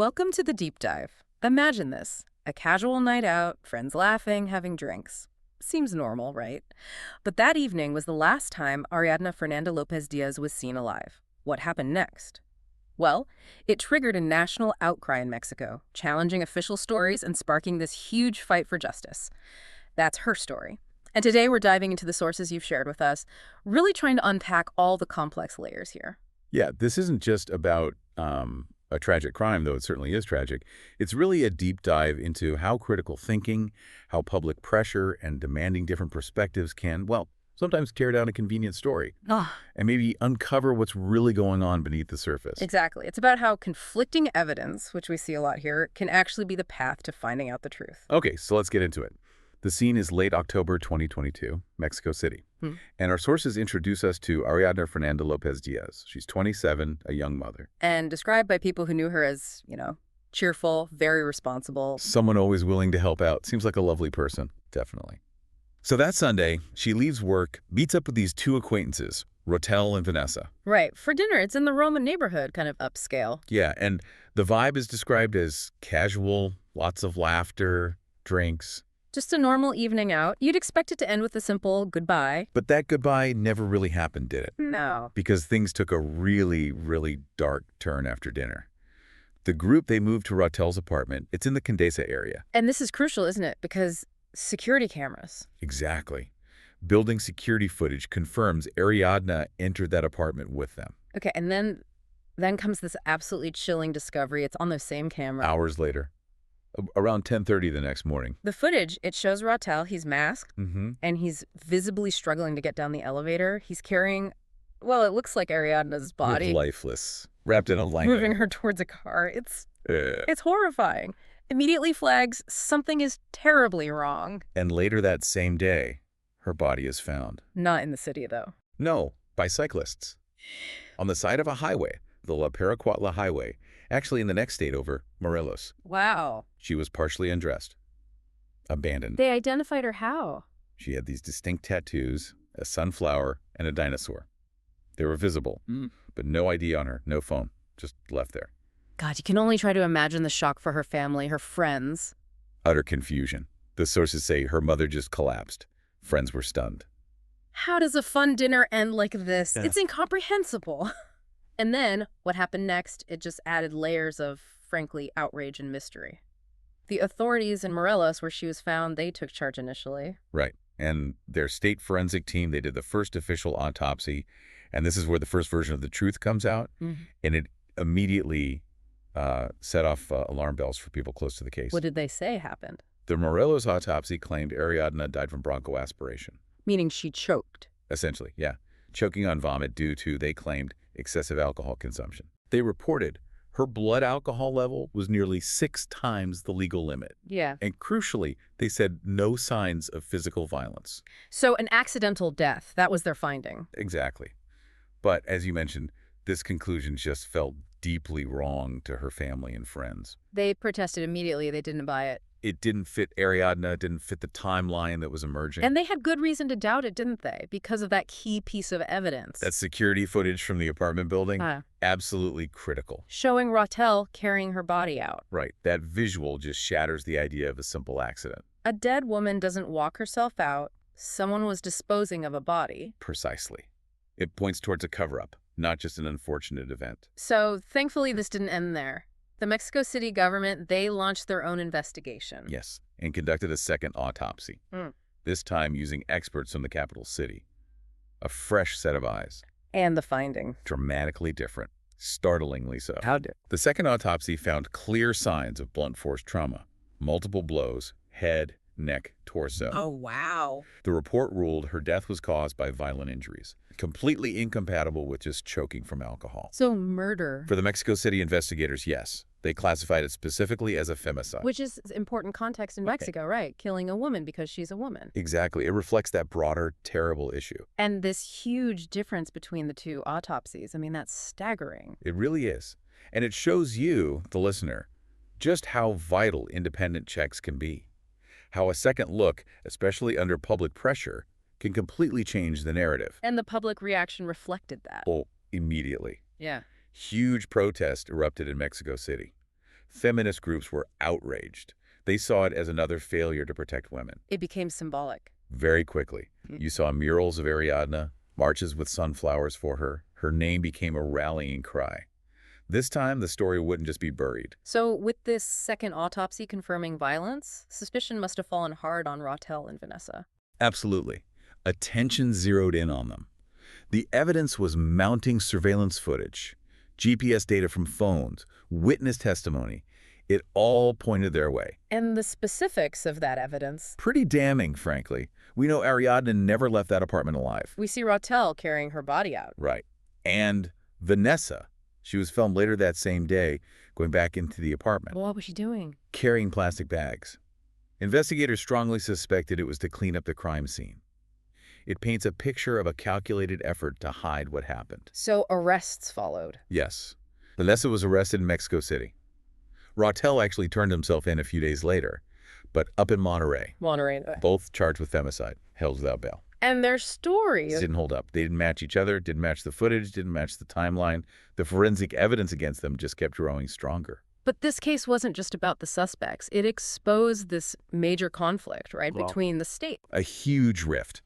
Welcome to the deep dive. Imagine this. A casual night out, friends laughing, having drinks. Seems normal, right? But that evening was the last time Ariadna Fernanda López Díaz was seen alive. What happened next? Well, it triggered a national outcry in Mexico, challenging official stories and sparking this huge fight for justice. That's her story. And today we're diving into the sources you've shared with us, really trying to unpack all the complex layers here. Yeah, this isn't just about a tragic crime, though it certainly is tragic. It's really a deep dive into how critical thinking, how public pressure and demanding different perspectives can, well, sometimes tear down a convenient story and maybe uncover what's really going on beneath the surface. Exactly. It's about how conflicting evidence, which we see a lot here, can actually be the path to finding out the truth. Okay, so let's get into it. The scene is late October 2022, Mexico City. And our sources introduce us to Ariadna Fernanda López Díaz. She's 27, a young mother. And described by people who knew her as, cheerful, very responsible. Someone always willing to help out. Seems like a lovely person, definitely. So that Sunday, she leaves work, meets up with these two acquaintances, Rotel and Vanessa. Right. For dinner. It's in the Roman neighborhood, kind of upscale. Yeah, and the vibe is described as casual, lots of laughter, drinks. Just a normal evening out. You'd expect it to end with a simple goodbye. But that goodbye never really happened, did it? No. Because things took a really, really dark turn after dinner. The group, they moved to Rotel's apartment. It's in the Condesa area. And this is crucial, isn't it? Because security cameras. Exactly. Building security footage confirms Ariadna entered that apartment with them. Okay, and then comes this absolutely chilling discovery. It's on the same camera. Hours later. Around 10:30 the next morning. The footage, it shows Rotel. He's masked, and he's visibly struggling to get down the elevator. He's carrying, well, it looks like Ariadna's body. Lifeless. Wrapped in a blanket. Moving her towards a car. It's horrifying. Immediately flags something is terribly wrong. And later that same day, her body is found. Not in the city, though. No, by cyclists. On the side of a highway, the La Paracuatla Highway, actually in the next state over, Morelos. Wow. She was partially undressed, abandoned. They identified her how? She had these distinct tattoos, a sunflower and a dinosaur. They were visible, but no ID on her, no phone, just left there. God, you can only try to imagine the shock for her family, her friends. Utter confusion. The sources say her mother just collapsed. Friends were stunned. How does a fun dinner end like this? Yeah. It's incomprehensible. And then, what happened next, it just added layers of, frankly, outrage and mystery. The authorities in Morelos, where she was found, they took charge initially. Right. And their state forensic team, they did the first official autopsy. And this is where the first version of the truth comes out. And it immediately set off alarm bells for people close to the case. What did they say happened? The Morelos autopsy claimed Ariadna died from bronchoaspiration. Meaning she choked. Essentially, yeah. Choking on vomit due to, they claimed, excessive alcohol consumption. They reported her blood alcohol level was nearly 6 times the legal limit. Yeah. And crucially, they said no signs of physical violence. So an accidental death, that was their finding. Exactly. But as you mentioned, this conclusion just felt deeply wrong to her family and friends. They protested immediately. They didn't buy it. It didn't fit Ariadna, it didn't fit the timeline that was emerging. And they had good reason to doubt it, didn't they? Because of that key piece of evidence. That security footage from the apartment building, absolutely critical. Showing Rotel carrying her body out. Right. That visual just shatters the idea of a simple accident. A dead woman doesn't walk herself out. Someone was disposing of a body. Precisely. It points towards a cover-up, not just an unfortunate event. So, thankfully, this didn't end there. The Mexico City government, they launched their own investigation. Yes, and conducted a second autopsy, this time using experts from the capital city. A fresh set of eyes. And the finding. Dramatically different. Startlingly so. How did? The second autopsy found clear signs of blunt force trauma. Multiple blows, head, neck, torso. Oh, wow. The report ruled her death was caused by violent injuries, completely incompatible with just choking from alcohol. So murder. For the Mexico City investigators, yes. They classified it specifically as a femicide. Which is important context in Mexico, right? Killing a woman because she's a woman. Exactly. It reflects that broader, terrible issue. And this huge difference between the two autopsies. I mean, that's staggering. It really is. And it shows you, the listener, just how vital independent checks can be. How a second look, especially under public pressure, can completely change the narrative. And the public reaction reflected that. Well, immediately. Yeah. Huge protest erupted in Mexico City. Feminist groups were outraged. They saw it as another failure to protect women. It became symbolic. Very quickly, you saw murals of Ariadna, marches with sunflowers for her. Her name became a rallying cry. This time, the story wouldn't just be buried. So with this second autopsy confirming violence, suspicion must have fallen hard on Rautel and Vanessa. Absolutely. Attention zeroed in on them. The evidence was mounting surveillance footage, GPS data from phones, witness testimony. It all pointed their way. And the specifics of that evidence. Pretty damning, frankly. We know Ariadna never left that apartment alive. We see Rautel carrying her body out. Right. And Vanessa, she was filmed later that same day, going back into the apartment, What was she doing? carrying plastic bags. Investigators strongly suspected it was to clean up the crime scene. It paints a picture of a calculated effort to hide what happened. So arrests followed. Yes. Vanessa was arrested in Mexico City. Rautel actually turned himself in a few days later, but up in Monterey, Monterey. both charged with femicide, held without bail. And their stories. Didn't hold up. They didn't match each other, didn't match the footage, didn't match the timeline. The forensic evidence against them just kept growing stronger. But this case wasn't just about the suspects. It exposed this major conflict, right, between the state. A huge rift.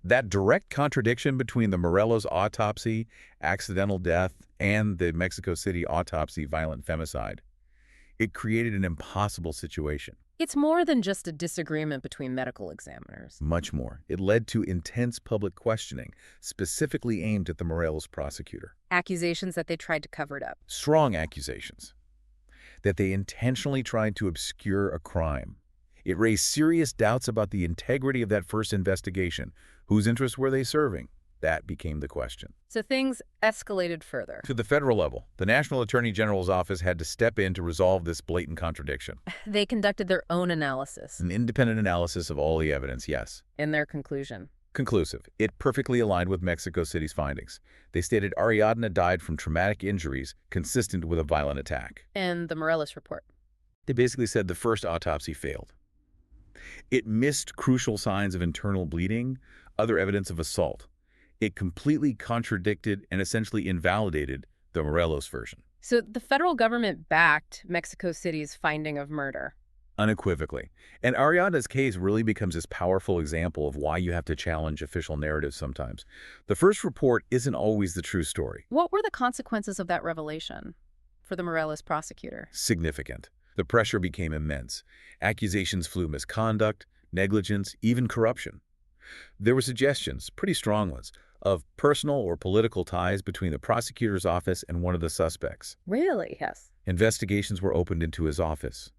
That direct contradiction between the Morelos autopsy, accidental death, and the Mexico City autopsy, violent femicide, it created an impossible situation. It's more than just a disagreement between medical examiners. Much more. It led to intense public questioning, specifically aimed at the Morelos prosecutor. Accusations that they tried to cover it up. Strong accusations that they intentionally tried to obscure a crime. It raised serious doubts about the integrity of that first investigation. Whose interests were they serving? That became the question. So things escalated further. To the federal level, the National Attorney General's office had to step in to resolve this blatant contradiction. They conducted their own analysis. An independent analysis of all the evidence, yes. In their conclusion. Conclusive. It perfectly aligned with Mexico City's findings. They stated Ariadna died from traumatic injuries consistent with a violent attack. And the Morelos report. They basically said the first autopsy failed. It missed crucial signs of internal bleeding, other evidence of assault. It completely contradicted and essentially invalidated the Morelos version. So the federal government backed Mexico City's finding of murder. Unequivocally. And Ariadna's case really becomes this powerful example of why you have to challenge official narratives sometimes. The first report isn't always the true story. What were the consequences of that revelation for the Morelos prosecutor? Significant. The pressure became immense. Accusations flew misconduct, negligence, even corruption. There were suggestions, pretty strong ones, of personal or political ties between the prosecutor's office and one of the suspects. Really? Yes. Investigations were opened into his office.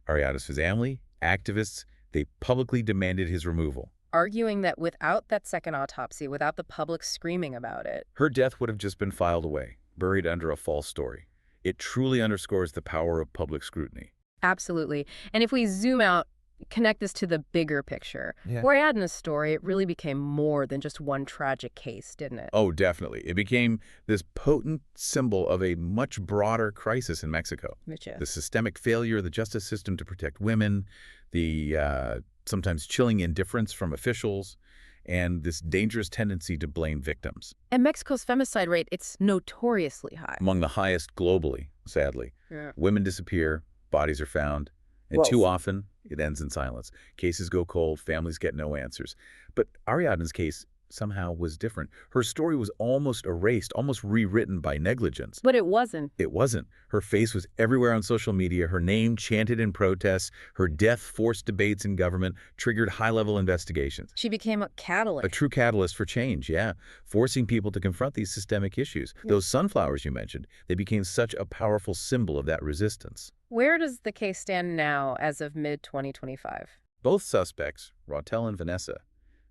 Ariadna's family, activists, they publicly demanded his removal. Arguing that without that second autopsy, without the public screaming about it, Her death would have just been filed away, buried under a false story. It truly underscores the power of public scrutiny. absolutely. And if we zoom out, connect this to the bigger picture, for Ariadna's story, it really became more than just one tragic case, didn't it? Oh, definitely. It became this potent symbol of a much broader crisis in Mexico. Which is? The systemic failure of the justice system to protect women, the sometimes chilling indifference from officials, and this dangerous tendency to blame victims. And Mexico's femicide rate, it's notoriously high. Among the highest globally, sadly. Yeah. Women disappear, bodies are found, and Whoa. too often it ends in silence. Cases go cold, families get no answers. But Ariadna's case somehow was different. Her story was almost erased, almost rewritten by negligence. But it wasn't. It wasn't. Her face was everywhere on social media, her name chanted in protests, her death forced debates in government, triggered high-level investigations. She became a catalyst. A true catalyst for change, yeah, forcing people to confront these systemic issues. Those sunflowers you mentioned, they became such a powerful symbol of that resistance. Where does the case stand now as of mid-2025? Both suspects, Rautel and Vanessa,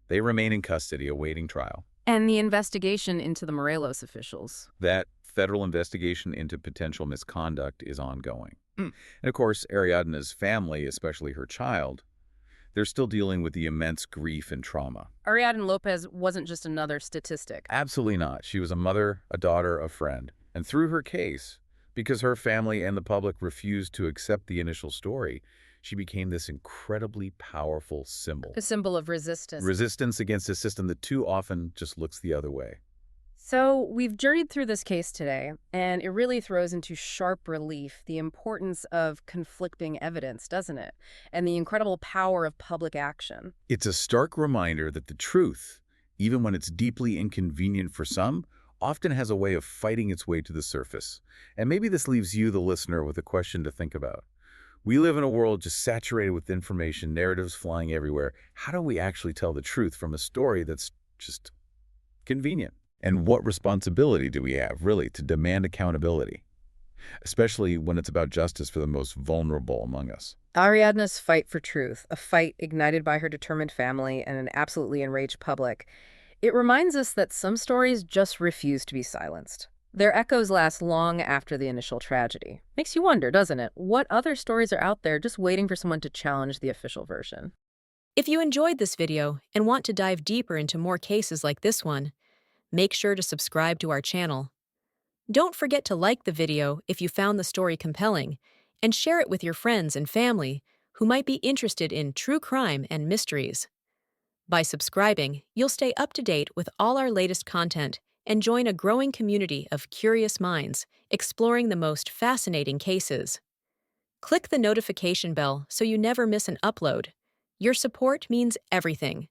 they remain in custody awaiting trial. And the investigation into the Morelos officials. That federal investigation into potential misconduct is ongoing. And of course, Ariadna's family, especially her child, they're still dealing with the immense grief and trauma. Ariadna Lopez wasn't just another statistic. Absolutely not. She was a mother, a daughter, a friend. And through her case, because her family and the public refused to accept the initial story, she became this incredibly powerful symbol. A symbol of resistance. Resistance against a system that too often just looks the other way. So, we've journeyed through this case today, and it really throws into sharp relief the importance of conflicting evidence, doesn't it? And the incredible power of public action. It's a stark reminder that the truth, even when it's deeply inconvenient for some, often has a way of fighting its way to the surface. And maybe this leaves you, the listener, with a question to think about. We live in a world just saturated with information, narratives flying everywhere. How do we actually tell the truth from a story that's just convenient? And what responsibility do we have, really, to demand accountability, especially when it's about justice for the most vulnerable among us? Ariadna's fight for truth, a fight ignited by her determined family and an absolutely enraged public, it reminds us that some stories just refuse to be silenced. Their echoes last long after the initial tragedy. Makes you wonder, doesn't it? What other stories are out there just waiting for someone to challenge the official version? If you enjoyed this video and want to dive deeper into more cases like this one, make sure to subscribe to our channel. Don't forget to like the video if you found the story compelling, and share it with your friends and family who might be interested in true crime and mysteries. By subscribing, you'll stay up to date with all our latest content and join a growing community of curious minds exploring the most fascinating cases. Click the notification bell so you never miss an upload. Your support means everything.